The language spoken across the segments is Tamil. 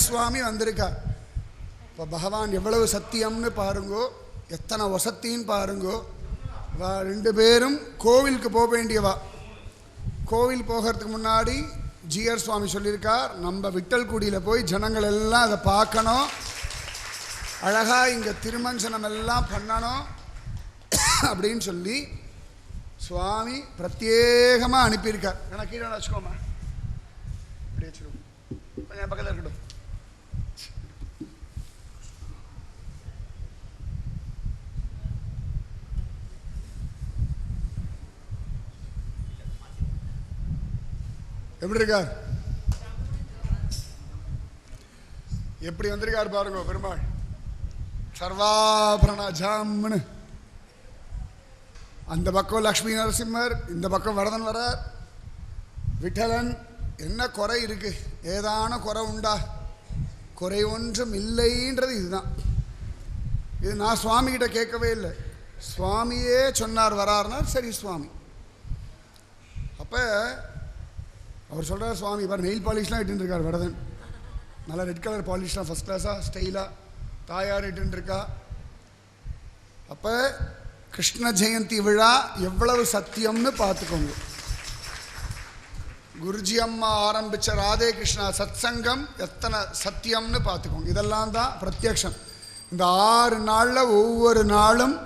சுவாமி வந்திருக்கார். இப்போ பகவான் எவ்வளவு சத்தியம்னு பாருங்கோ, எத்தனை வசத்தின்னு பாருங்கோ. வா 2 பேரும் கோவிலுக்கு போக வேண்டியவா. கோவில் போகிறதுக்கு முன்னாடி ஜிஆர் சுவாமி சொல்லியிருக்கார், நம்ம விட்டல்குடியில் போய் ஜனங்கள் எல்லாம் அதை பார்க்கணும், அழகாக இங்கே திருமஞ்சனம் எல்லாம் பண்ணணும் அப்படின்னு சொல்லி சுவாமி பிரத்யேகமாக அனுப்பியிருக்கார். ஏன்னா கீழே வச்சுக்கோமா, இப்படி வச்சுருவோம், என் பக்கத்தில் இருக்கட்டும். எப்படி இருக்கார்? எப்படி வந்திருக்கார் பாருங்க பெருமாள். சர்வாபரண ஜாம்னு அந்த பக்கம் லக்ஷ்மி நரசிம்மர், இந்த பக்கம் வரதன் வரார். விட்டலன் என்ன குறை இருக்கு? ஏதான குறை உண்டா? குறை ஒன்றும் இல்லைன்றது இதுதான். இது நான் சுவாமி கிட்ட கேட்கவே இல்லை, சுவாமியே சொன்னார் வரார்னார். சரி சுவாமி. அப்போ அவர் சொல்கிறார், சுவாமி பாரு நெயில் பாலிஷ்லாம் இட்டுருக்கார் வரதன், நல்லா ரெட் கலர் பாலிஷ்லாம் ஃபஸ்ட் கிளாஸாக ஸ்டைலாக தாயார் இட்டுருக்கா. அப்போ கிருஷ்ண ஜெயந்தி விழா எவ்வளவு சத்தியம்னு பார்த்துக்கோங்க. குருஜி அம்மா ஆரம்பித்த ராதே கிருஷ்ணா சத் சங்கம் எத்தனை சத்தியம்னு பார்த்துக்கோங்க. இதெல்லாம் தான் பிரத்யக்ஷம். இந்த 6 நாளில் ஒவ்வொரு நாளும்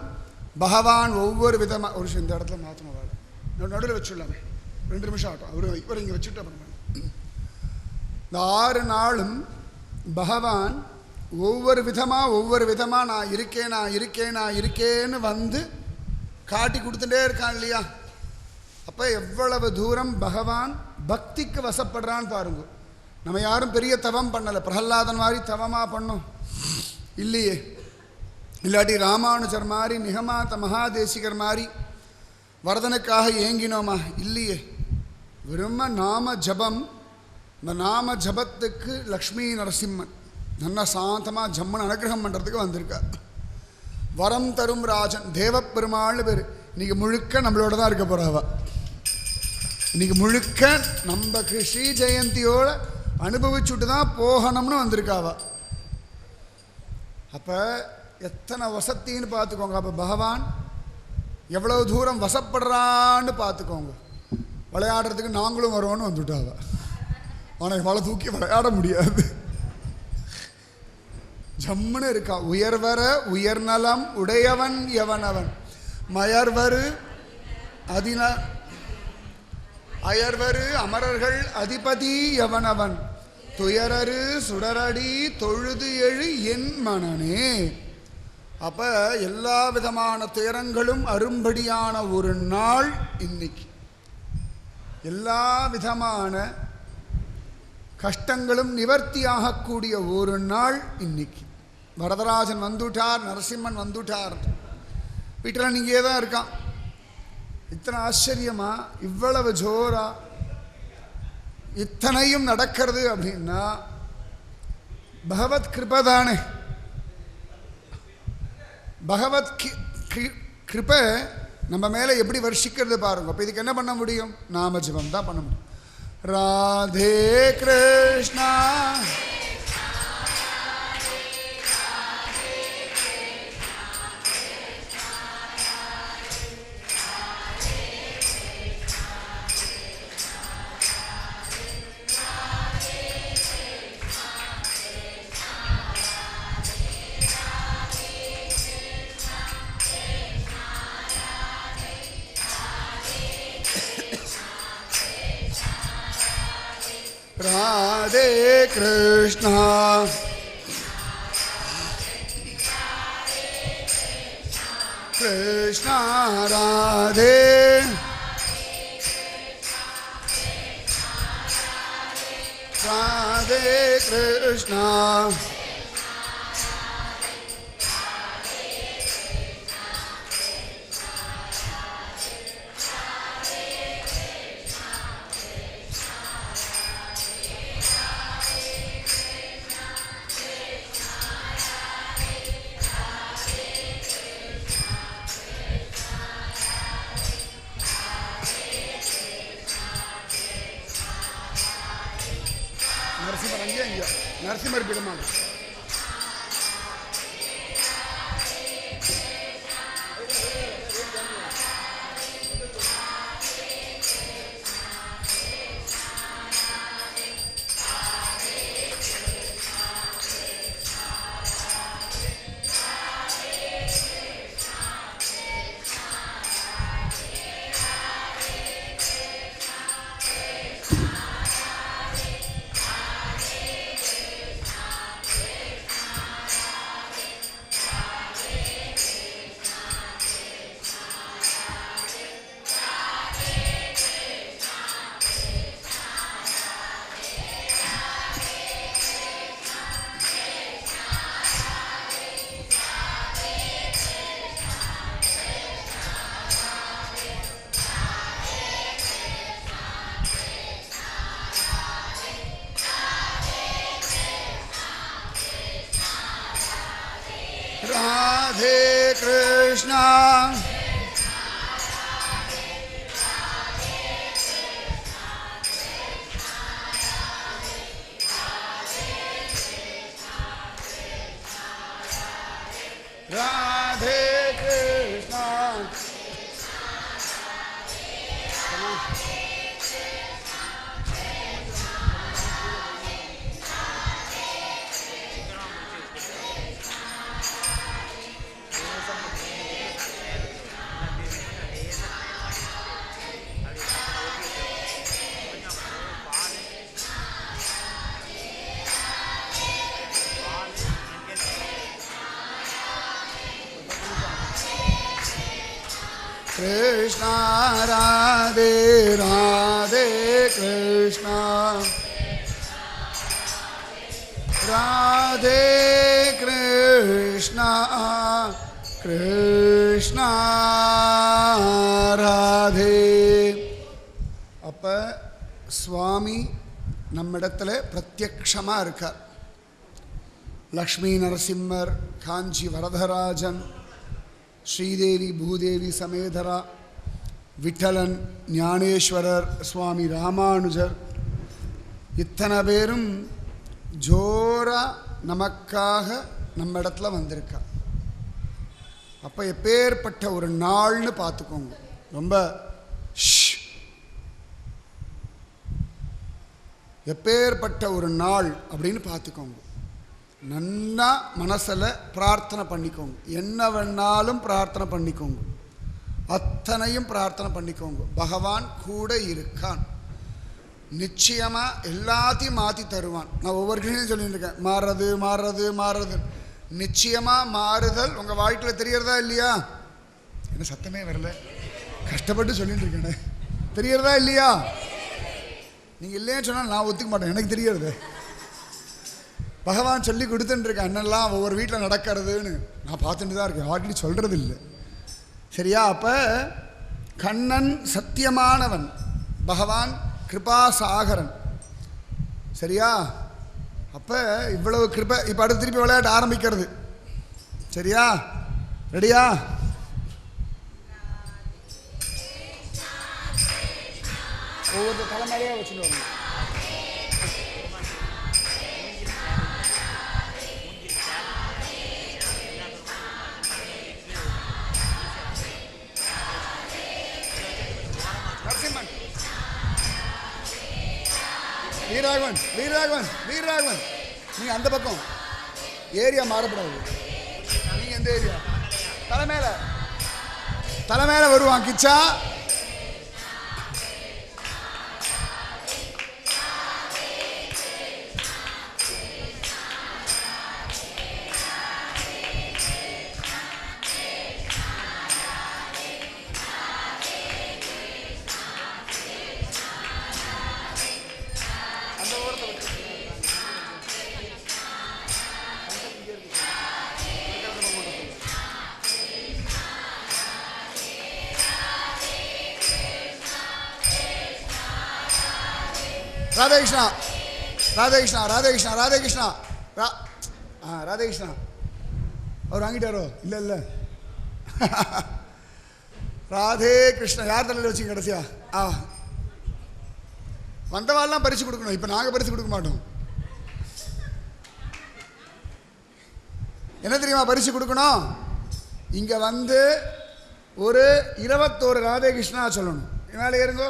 பகவான் ஒவ்வொரு விதமாக ஒரு இந்த இடத்துல மாற்றணும். வேலை நடுவில் வச்சுடலாமே, 2 நிமிஷம் ஆகட்டும். இவர் இங்கே வச்சுட்டு அப்புறம் இந்த 6 நாளும் பகவான் ஒவ்வொரு விதமாக நான் இருக்கேன்னு வந்து காட்டி கொடுத்துட்டே இருக்கான் இல்லையா? அப்போ எவ்வளவு தூரம் பகவான் பக்திக்கு வசப்படுறான்னு பாருங்க. நம்ம யாரும் பெரிய தவம் பண்ணலை, பிரகலாதன் மாதிரி தவமாக பண்ணோம் இல்லையே. இல்லாட்டி ராமானுஜர் மாதிரி நிகமாத்த மகாதேசிகர் மாதிரி வரதனுக்காக ஏங்கினோமா? இல்லையே. வெறும நாம ஜபம். இந்த நாம ஜபத்துக்கு லக்ஷ்மி நரசிம்மன் நல்லா சாந்தமாக ஜம்மன் அனுகிரகம் பண்ணுறதுக்கு வந்திருக்கார். வரம் தரும் ராஜன் தேவப்பெருமாள்னு பேர். இன்னைக்கு முழுக்க நம்மளோட தான் இருக்க போகிறாவா. இன்னைக்கு முழுக்க நம்ம ஸ்ரீ ஜெயந்தியோட அனுபவிச்சுட்டு தான் போகணும்னு வந்திருக்காவா. அப்போ எத்தனை வசத்தின்னு பார்த்துக்கோங்க. அப்போ பகவான் எவ்வளவு தூரம் வசப்படுறான்னு பார்த்துக்கோங்க. விளையாடுறதுக்கு நாங்களும் வரோன்னு வந்துட்டாவா. ஆனால் வலை தூக்கி விளையாட முடியாது, ஜம்முன்னு இருக்கா. உயர்வர உயர்நலம் உடையவன் எவனவன், மயர்வரு அயர்வரு அமரர்கள் அதிபதி எவனவன், துயரரு சுடரடி தொழுது எழு என் மனனே. அப்போ எல்லா விதமான துயரங்களும் அரும்படியான ஒரு நாள் இன்னைக்கு. எல்லா விதமான கஷ்டங்களும் நிவர்த்தியாகக்கூடிய ஒரு நாள் இன்னைக்கு. வரதராஜன் வந்துட்டார், நரசிம்மன் வந்துட்டார். வீட்டில் நீங்கே தான் இருக்கான். இத்தனை ஆச்சரியமா, இவ்வளவு ஜோரா இத்தனையும் நடக்கிறது அப்படின்னா பகவத் கிருபை தானே. பகவத் கிருபை நம்ம மேலே எப்படி வர்ஷிக்கிறது பாருங்க. இப்போ இதுக்கு என்ன பண்ண முடியும்? நாம ஜபம் தான் பண்ண முடியும். ராதே கிருஷ்ணா ராதே கிருஷ்ணா கிருஷ்ணா ராதே ராதே கிருஷ்ணா நரசிம்மர் திமர்ப்பிடமாக. राधे कृष्णा राधे कृष्णा कृष्णा राधे राधे कृष्णा राधे कृष्णा कृष्णा राधे. அப்ப சுவாமி நம்மிடத்துல பிரத்யக்ஷமா இருக்கார். லக்ஷ்மி நரசிம்மர், காஞ்சி வரதராஜன், ஸ்ரீதேவி பூதேவி சமேதரா, விட்டலன், ஞானேஸ்வரர், சுவாமி ராமானுஜர், இத்தனை பேரும் ஜோரா நமக்காக நம்ம இடத்துல வந்திருக்கா. அப்போ எப்பேற்பட்ட ஒரு நாள்னு பார்த்துக்கோங்க. ரொம்ப எப்பேற்பட்ட ஒரு நாள் அப்படின்னு பார்த்துக்கோங்க. நன்னா மனசில் பிரார்த்தனை பண்ணிக்கோங்க. என்ன வேணாலும் பிரார்த்தனை பண்ணிக்கோங்க. அத்தனையும் பிரார்த்தனை பண்ணிக்கோங்க. பகவான் கூட இருக்கான். நிச்சயமாக எல்லாத்தையும் மாற்றி தருவான். நான் ஒவ்வொரு கிரீனையும் சொல்லிட்டு இருக்கேன், மாறுறது மாறுறது மாறுறது. நிச்சயமாக மாறுதல் உங்கள் வாழ்க்கையில் தெரியறதா இல்லையா? என்ன சத்தமே வரல, கஷ்டப்பட்டு சொல்லிட்டு இருக்கேன். தெரியறதா இல்லையா? நீங்கள் இல்லைன்னு சொன்னால் நான் ஒத்துக்க மாட்டேன், எனக்கு தெரியறது. பகவான் சொல்லி கொடுத்துட்டுருக்கேன் என்னெல்லாம் ஒவ்வொரு வீட்டில் நடக்கிறதுன்னு நான் பார்த்துட்டு தான் இருக்கேன், ஆல்ரெடி சொல்கிறது இல்லை. சரியா? அப்போ கண்ணன் சத்தியமானவன், பகவான் கிருபாசாகரன். சரியா? அப்போ இவ்வளவு கிருபை. இப்போ அடுத்து திருப்பி விளையாட்டு ஆரம்பிக்கிறது. சரியா? ரெடியா? ஒவ்வொரு தலைமையிலேயே வச்சுட்டு வரணும். வீராகவன் வீராகவன் வீராகவன், நீங்கள் அந்த பக்கம் ஏரியா மாறப்படாது. நீங்கள் எந்த ஏரியா? தலைமையில வருவான் கிச்சா. ராதே கிருஷ்ணா ராதே கிருஷ்ணா ராதே கிருஷ்ணா ராதே கிருஷ்ணா ராதே கிருஷ்ணா. அவர் வாங்கிட்டாரோ? இல்லை இல்லை. ராதே கிருஷ்ணா யார் தலையில் வச்சுங்க கடைசியா? வந்தவாள்லாம் பரிசு கொடுக்கணும். இப்போ நாங்கள் பரிசு கொடுக்க மாட்டோம். என்ன தெரியுமா பரிசு கொடுக்கணும்? இங்கே வந்து ஒரு 21 ராதே கிருஷ்ணா சொல்லணும். மேலே ஏறுங்கோ.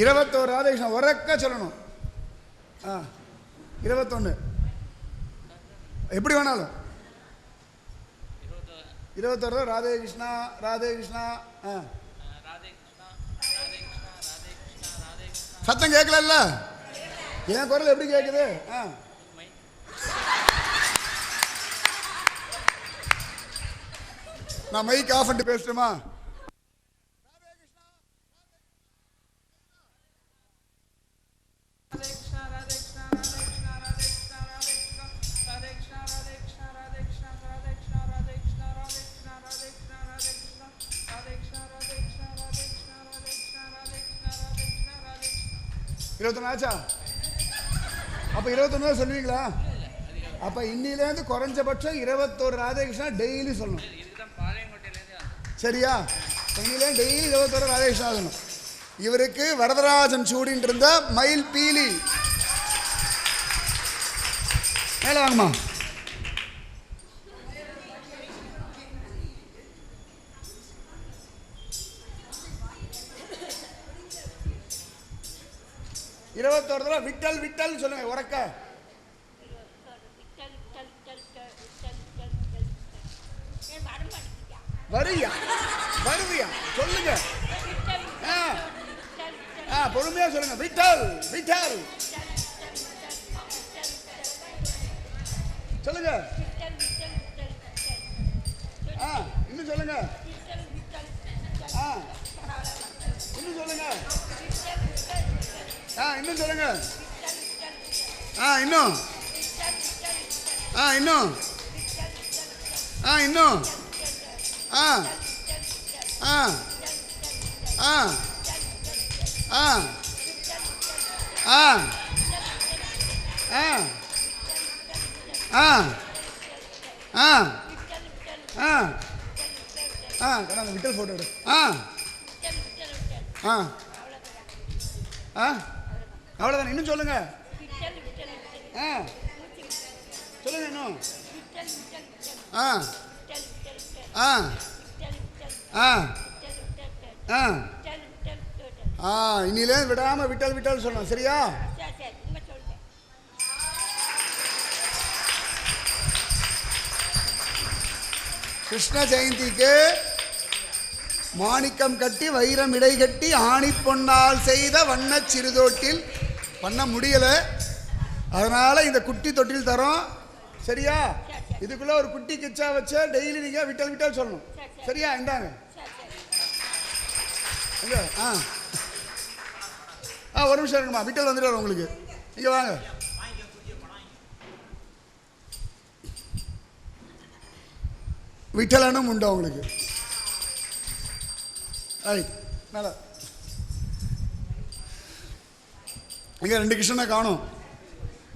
21 ராதே கிருஷ்ணா உறக்க சொல்லணும். 21 எப்படி வேணாலும் 21 ராதே கிருஷ்ணா ராதே கிருஷ்ணா. சத்தம் கேட்கல? என் குரல் எப்படி கேட்குது? நான் மைக் ஆஃப் பண்ணிட்டு பேசட்டுமா? ஆச்சா? அப்ப 21 சொல்லுவீங்களா? அப்ப இன்னிலேருந்து குறைஞ்சபட்சம் 21 ராதே கிருஷ்ணா டெய்லி சொல்லணும். சரியா? இன்னிலேருந்து டெய்லி 21 ராதே கிருஷ்ணா சொல்லணும். இவருக்கு வரதராஜன் சூடின்னு இருந்த மயில் பீலி. மேல வாங்கம்மா. விட்டல் விட்டல் சொல்லுங்க உறக்க. வரியா வருவியா சொல்லுங்க. பொறுமையா சொல்லுங்க. விட்டல் விட்டல் சொல்லுங்க. இன்னும் சொல்லுங்க. இன்னும் சொல்லுங்க. இன்னும் சொல்லுங்க. இன்னும் இன்னும் இன்னும் விட்டல் போட்டோ எடு. அவ்வளோதானே? இன்னும் சொல்லுங்க. சொல்லுங்க இன்னும். இன்னிலே விடாம விட்டல் விட்டல் சொல்லணும். சரியா? கிருஷ்ண ஜெயந்திக்கு மாணிக்கம் கட்டி வைரம் இடை கட்டி ஆணி பொன்னால் செய்த வண்ண சிறுதொட்டில் பண்ண முடியலை. அதனால் இந்த குட்டி தொட்டில் தரோம். சரியா? இதுக்குள்ளே ஒரு குட்டி கிச்சா வச்சு டெய்லி நீங்கள் விட்டல் விட்டல் சொல்லணும். சரியா? இந்தாங்க. ஒரு நிமிஷம் இருக்குமா. விட்டல் வந்துட்டு உங்களுக்கு. இங்கே வாங்க. விட்டலனும் உண்டா உங்களுக்கு? மேலே இங்கே 2 கிருஷ்ணனை காணும்.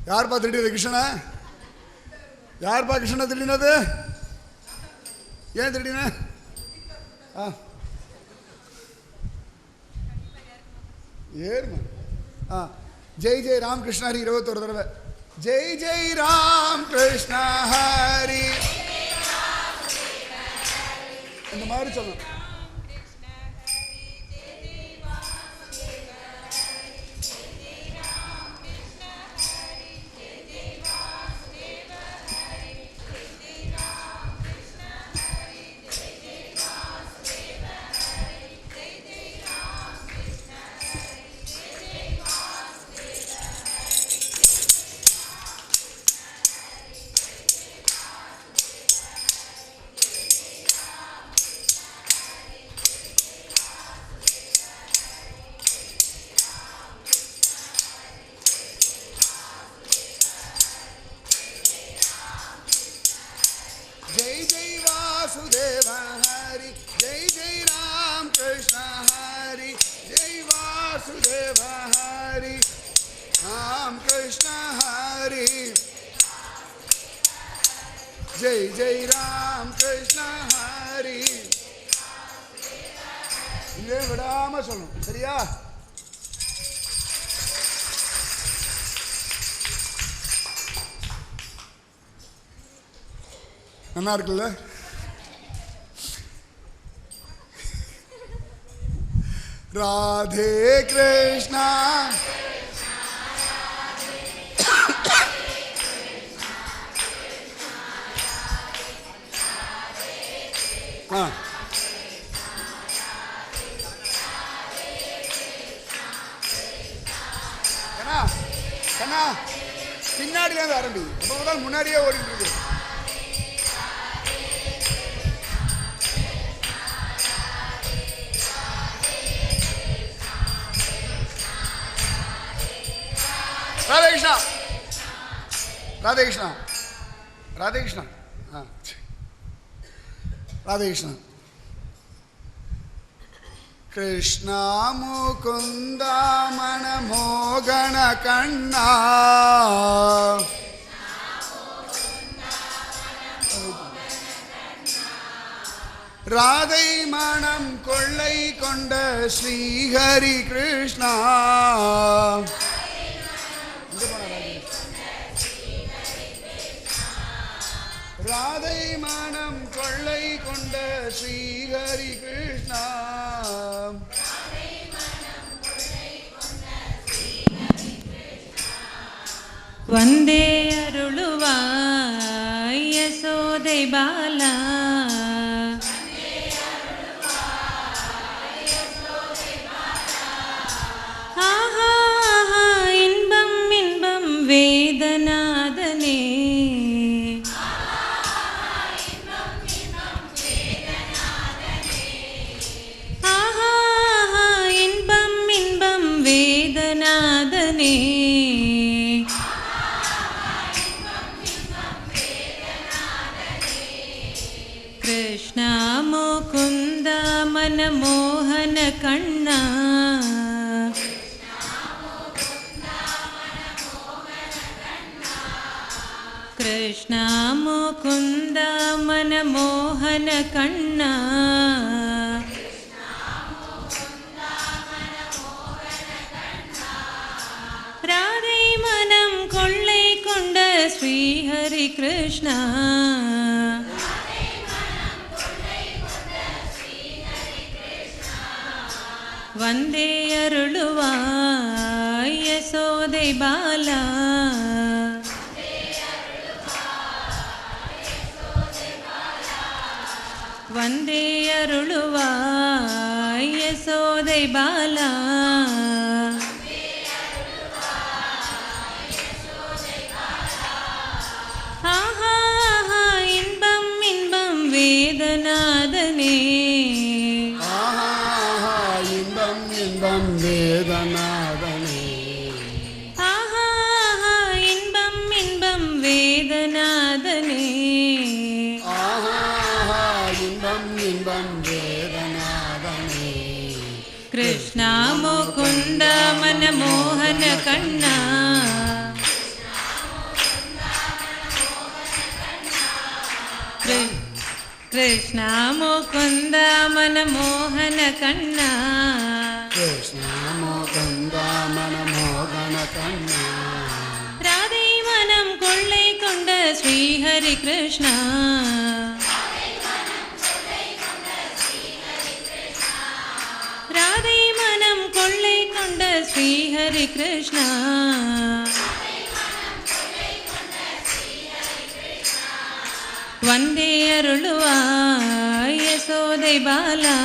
யார்ப்பா திடீர் கிருஷ்ணனை? யார்ப்பா கிருஷ்ணனை திடீர்னது? ஏன் திடீர்னு? ஏறுமா. ஜெய் ஜெய் ராம் கிருஷ்ண ஹரி 21 தடவை. ஜெய் ஜெய் ராம் கிருஷ்ண ஹரி இந்த மாதிரி சொல்லணும். जय जय राम कृष्ण हरि इवे विடாம சொல்லணும். சரியா? நல்லா இருக்குல்ல? ராதே கிருஷ்ணா கண்ணா பின்னாடி தான் ஆரம்பி. அப்பதான் முன்னாடியே ஓடிட்டு இருக்கு. ராதே கிருஷ்ணா ராதே கிருஷ்ணா ராதே கிருஷ்ணா ராதே கிருஷ்ணா. கிருஷ்ணா முகுந்த மனமோகன கண்ணா ராதை மனம் கொள்ளை கொண்ட ஸ்ரீஹரி கிருஷ்ணா. ராதை மனம் கொள்ளை கொண்ட ஸ்ரீஹரி கிருஷ்ணா. வந்தே அருளுவாய் யசோதை பாலா. ஆஹா இன்பம் இன்பம் வேதநாதனே. ஆஹா இன்பம் இன்பம் வேதநாதனே. कृष्णा मुकुन्द मनमोहन कण्णा. कृष्णा मुकुन्द मनमोहन कण्णा. राधे मनम कोल्लै कोंड श्री हरि कृष्णा. वंदे अरुळुवाय यशोदे बाला. वंदे अरुळुवाय यशोदे बाला. आहा इன்பம் இன்பம் வேதநாதனே. இன்பம் வேதநாதனே. ஆஹா இன்பம் இன்பம் வேதநாதனே. ஆஹா இன்பம் இன்பம் வேதநாதனே. கிருஷ்ணா முகுந்த மனமோகன கண்ணா. कृष्णा मुकुन्द मनमोहन कण्णा. कृष्णा मुकुन्द मनमोहन कण्णा. राधे मनम कोल्लै कोंड श्री हरि कृष्णा. राधे मनम कोल्लै कोंड श्री हरि कृष्णा. वंदे अरुळुवाय यशोदे बाला.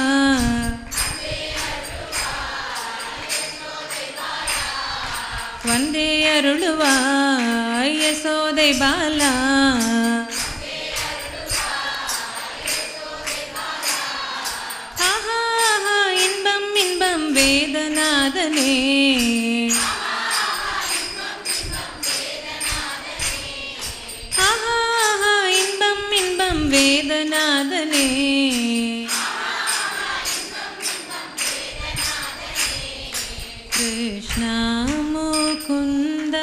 वंदे अरुळुवाय यशोदे बाला. आहा इன்பம் இன்பம் வேதநாதனே. வேதநாதனே. கிருஷ்ணா முகுந்த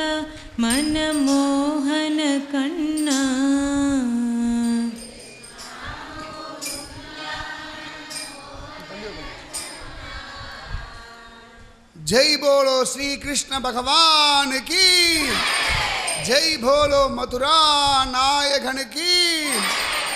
மனமோகன கண்ணா. जय बोलो श्री कृष्ण भगवान की जय. बोलो मथुरा नायकन की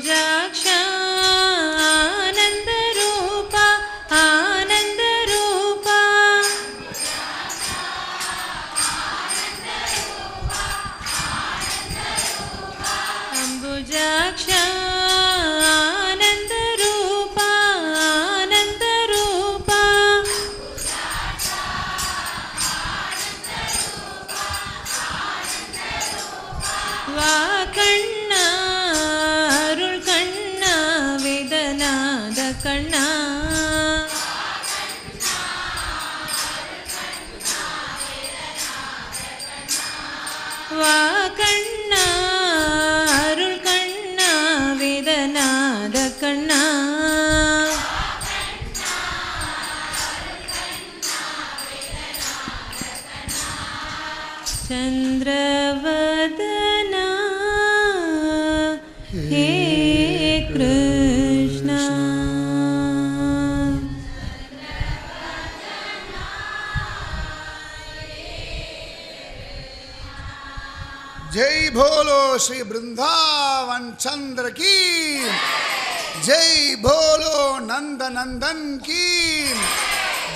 अंबुजाक्ष आनंद रूपा आनंद रूपा अंबुजाक्ष आनंद रूपा आनंद रूपा वाकण्णा अरुळ कण्णा वेदनाद कण्णा वाकण्णा अरुळ कण्णा वेदनाद कण्णा चंद्रवदना हे कृष्ण जय भोलो श्री वृंदावन चंद्र की जय भोलो नंद नंदन की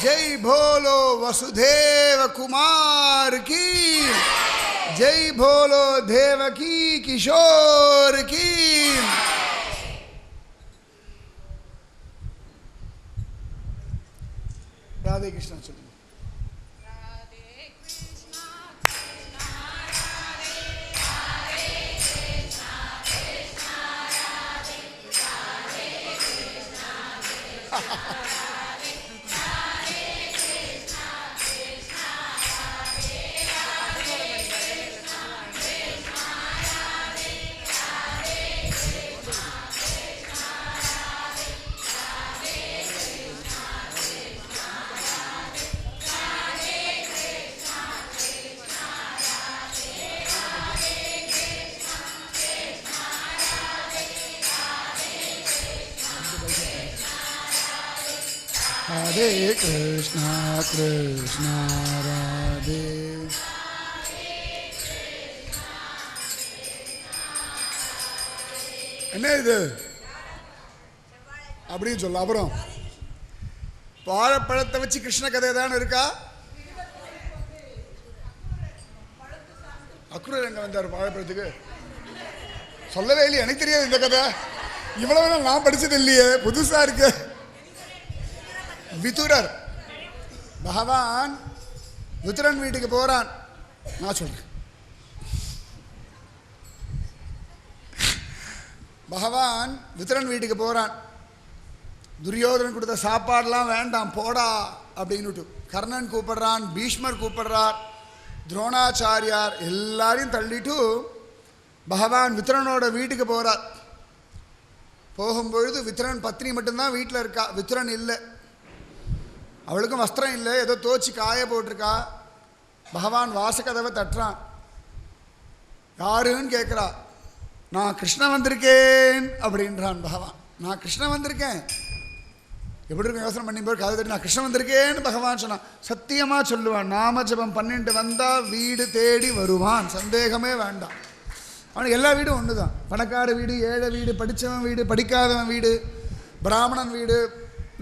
जय भोलो वसुदेव कुमार की जय भोलो देवकी किशोर की राधे कृष्ण चलो हरे कृष्णा कृष्णा राधे என்ன இது அப்படின்னு சொல்ல அப்புறம் வாழைப்பழத்தை வச்சு கிருஷ்ண கதை தானே இருக்கா அக்ரூர் எங்க வந்தார் வாழைப்பழத்துக்கு சொல்லவே இல்லையே எனக்கு தெரியாது இந்த கதை இவ்வளவு நாள் நான் படிச்சது இல்லையே புதுசா இருக்கு விதுரர் பகவான் விதுரன் வீட்டுக்கு போறான் நான் சொல்றேன் பகவான் விதுரன் வீட்டுக்கு போறான் துரியோதனன் கொடுத்த சாப்பாடுலாம் வேண்டாம் போடா அப்படின்னுட்டு கர்ணன் கூப்பிடுறான் பீஷ்மர் கூப்பிடுறார் துரோணாச்சாரியார் எல்லாரையும் தள்ளிட்டு பகவான் விதுரனோட வீட்டுக்கு போறார் போகும்பொழுது விதுரன் பத்னி மட்டும்தான் வீட்டில் இருக்கா விதுரன் இல்லை அவளுக்கும் வஸ்திரம் இல்லை ஏதோ தோச்சி காய போட்டிருக்கா பகவான் வாசக்கதவை தட்டுறான் யாருன்னு கேட்குறா நான் கிருஷ்ணன் வந்திருக்கேன் அப்படின்றான் பகவான் நான் கிருஷ்ணன் வந்திருக்கேன் எப்படி இருக்கும் யோசனை பண்ணி போய் கதை தட்டி நான் கிருஷ்ணன் வந்திருக்கேன்னு பகவான் சொன்னான் சத்தியமாக சொல்லுவான் நாம ஜபம் பண்ணிட்டு வந்தால் வீடு தேடி வருவான் சந்தேகமே வேண்டாம் அவனுக்கு எல்லா வீடும் ஒன்று தான் பணக்கார வீடு ஏழை வீடு படித்தவன் வீடு படிக்காதவன் வீடு பிராமணன் வீடு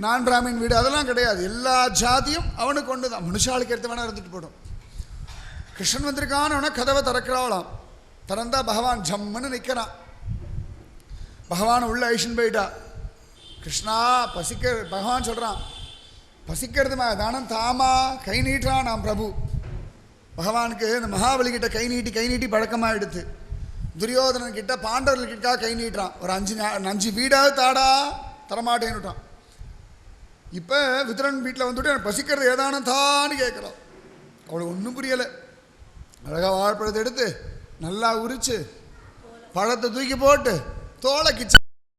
நான் பிராமின் வீடு அதெல்லாம் கிடையாது எல்லா ஜாதியும் அவனுக்கு ஒன்று தான் மனுஷாளுக்கு எடுத்து வேணா இருந்துட்டு போடும் கிருஷ்ணன் வந்திருக்கான்னு அவனை கதவை திறக்கிறாளாம் திறந்தா பகவான் ஜம்முன்னு நிற்கிறான் பகவான் உள்ள ஐஷன் போயிட்டா கிருஷ்ணா பசிக்க பகவான் சொல்கிறான் பசிக்கிறதுமா தானம் தாமா கை நீட்டுறான் நான் பிரபு பகவானுக்கு இந்த மகாபலி கிட்ட கை நீட்டி பழக்கமாக எடுத்து துரியோதனன் கிட்ட பாண்டவர்கிட்ட கை நீட்டுறான் ஒரு 5 வீடாவது தாடா தரமாட்டேன்னுட்டான் இப்போ விதுரன் வீட்டில் வந்துட்டு எனக்கு பசிக்கிறது ஏதானு தான்னு கேட்குறான் அவளுக்கு ஒன்றும் புரியலை அழகாக வாழைப்பழத்தை எடுத்து நல்லா உரித்து பழத்தை தூக்கி போட்டு தோலை கிச்சு